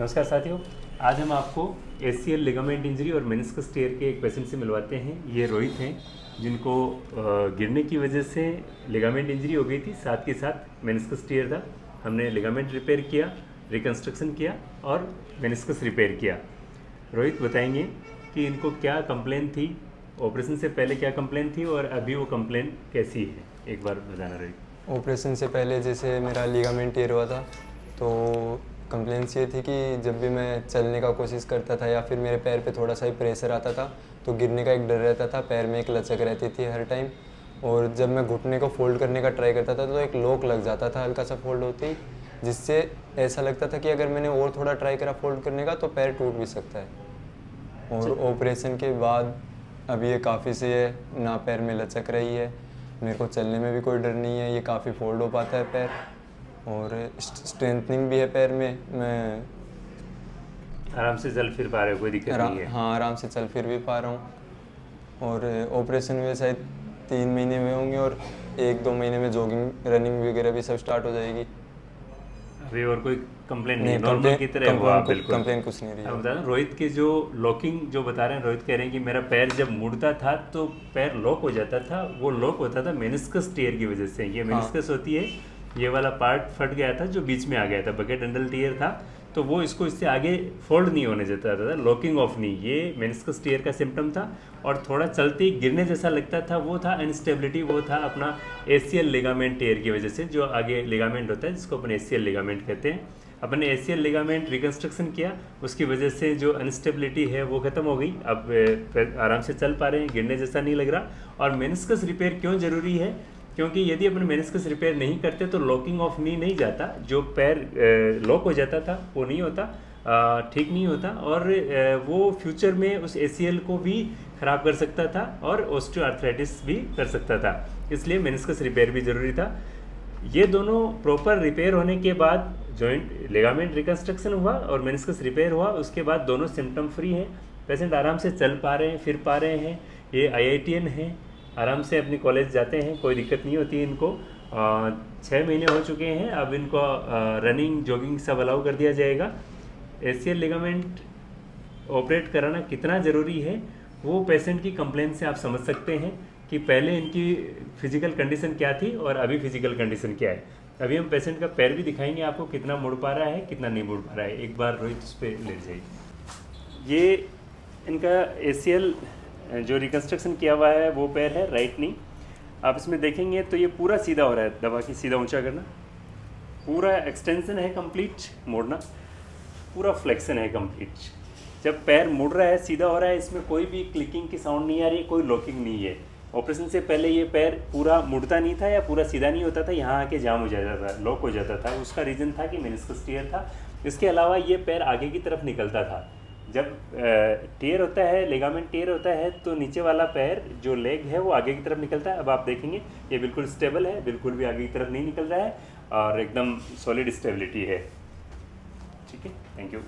नमस्कार साथियों, आज हम आपको ACL लिगामेंट इंजरी और मेनिस्कस टियर के एक पेशेंट से मिलवाते हैं। ये रोहित हैं, जिनको गिरने की वजह से लिगामेंट इंजरी हो गई थी, साथ के साथ मेनिस्कस टियर था। हमने लिगामेंट रिपेयर किया, रिकन्स्ट्रक्शन किया और मेनिस्कस रिपेयर किया। रोहित बताएंगे कि इनको क्या कंप्लेन थी, ऑपरेशन से पहले क्या कंप्लेन थी और अभी वो कंप्लेन कैसी है, एक बार बताना रोहित। ऑपरेशन से पहले जैसे मेरा लिगामेंट टियर हुआ था, तो कंप्लेंट्स ये थी कि जब भी मैं चलने का कोशिश करता था या फिर मेरे पैर पे थोड़ा सा ही प्रेशर आता था तो गिरने का एक डर रहता था, पैर में एक लचक रहती थी हर टाइम। और जब मैं घुटने को फोल्ड करने का ट्राई करता था तो एक लॉक लग जाता था हल्का सा फोल्ड होते ही, जिससे ऐसा लगता था कि अगर मैंने और थोड़ा ट्राई करा फोल्ड करने का तो पैर टूट भी सकता है। और ऑपरेशन के बाद अब ये काफ़ी से है, ना पैर में लचक रही है, मेरे को चलने में भी कोई डर नहीं है, ये काफ़ी फोल्ड हो पाता है पैर और स्ट्रेंथनिंग भी है पैर में। मैं आराम से चल फिर पा रहे हो, कोई दिक्कत नहीं है? हाँ, आराम से चल फिर भी पा रहा हूँ। और ऑपरेशन में शायद 3 महीने में होंगे और 1-2 महीने में जॉगिंग रनिंग वगैरह भी सब स्टार्ट हो जाएगी। अभी और कोई कंप्लेन नहीं है, नॉर्मल की तरह हुआ? बिल्कुल कंप्लेन कुछ नहीं रही है। बता रहा हूँ, रोहित के जो लॉकिंग जो बता रहे हैं, रोहित कह रहे हैं कि मेरा पैर जब मुड़ता था तो पैर लॉक हो जाता था। वो लॉक होता था मेनिस्कस टियर की वजह से। ये मेनिस्कस होती है, ये वाला पार्ट फट गया था जो बीच में आ गया था, बकेट एंडल टियर था, तो वो इसको इससे आगे फोल्ड नहीं होने देता था, लॉकिंग ऑफ नहीं। ये मेनिस्कस टियर का सिम्टम था और थोड़ा चलते ही गिरने जैसा लगता था, वो था अनस्टेबिलिटी, वो था अपना ACL लिगामेंट टियर की वजह से। जो आगे लिगामेंट होता है जिसको अपन ACL लिगामेंट कहते हैं, अपन ने ACL लिगामेंट रिकन्स्ट्रक्शन किया, उसकी वजह से जो अनस्टेबिलिटी है वो ख़त्म हो गई। अब आराम से चल पा रहे हैं, गिरने जैसा नहीं लग रहा। और मेनिस्कस रिपेयर क्यों ज़रूरी है? क्योंकि यदि अपन मेनिस्कस रिपेयर नहीं करते तो लॉकिंग ऑफ नी नहीं जाता, जो पैर लॉक हो जाता था वो नहीं होता, ठीक नहीं होता, और वो फ्यूचर में उस ACL को भी ख़राब कर सकता था और ऑस्टियोआर्थराइटिस भी कर सकता था। इसलिए मेनिस्कस रिपेयर भी ज़रूरी था। ये दोनों प्रॉपर रिपेयर होने के बाद जॉइंट लिगामेंट रिकन्स्ट्रक्शन हुआ और मेनिस्कस रिपेयर हुआ, उसके बाद दोनों सिम्टम फ्री हैं, पेशेंट आराम से चल पा रहे हैं, फिर पा रहे हैं। ये IITian हैं, आराम से अपनी कॉलेज जाते हैं, कोई दिक्कत नहीं होती इनको। 6 महीने हो चुके हैं, अब इनको रनिंग जॉगिंग सब अलाउ कर दिया जाएगा। ACL लिगामेंट ऑपरेट कराना कितना ज़रूरी है वो पेशेंट की कंप्लेंट से आप समझ सकते हैं कि पहले इनकी फिजिकल कंडीशन क्या थी और अभी फिजिकल कंडीशन क्या है। अभी हम पेशेंट का पैर भी दिखाएंगे आपको, कितना मुड़ पा रहा है, कितना नहीं मुड़ पा रहा है। एक बार रोहित उस पर ले जाइए। ये इनका ACL जो रिकन्स्ट्रक्शन किया हुआ है वो पैर है, राइट नी। आप इसमें देखेंगे तो ये पूरा सीधा हो रहा है, दबा के सीधा ऊंचा करना, पूरा एक्सटेंशन है कंप्लीट, मोड़ना, पूरा फ्लेक्शन है कंप्लीट। जब पैर मुड़ रहा है, सीधा हो रहा है, इसमें कोई भी क्लिकिंग की साउंड नहीं आ रही, कोई लॉकिंग नहीं है। ऑपरेशन से पहले ये पैर पूरा मुड़ता नहीं था या पूरा सीधा नहीं होता था, यहाँ आके जाम हो जाता था, लॉक हो जाता था। उसका रीज़न था कि मेनिस्कस टियर था। इसके अलावा ये पैर आगे की तरफ निकलता था। जब टियर होता है, लिगामेंट टियर होता है, तो नीचे वाला पैर जो लेग है वो आगे की तरफ निकलता है। अब आप देखेंगे ये बिल्कुल स्टेबल है, बिल्कुल भी आगे की तरफ नहीं निकल रहा है और एकदम सॉलिड स्टेबिलिटी है। ठीक है, थैंक यू।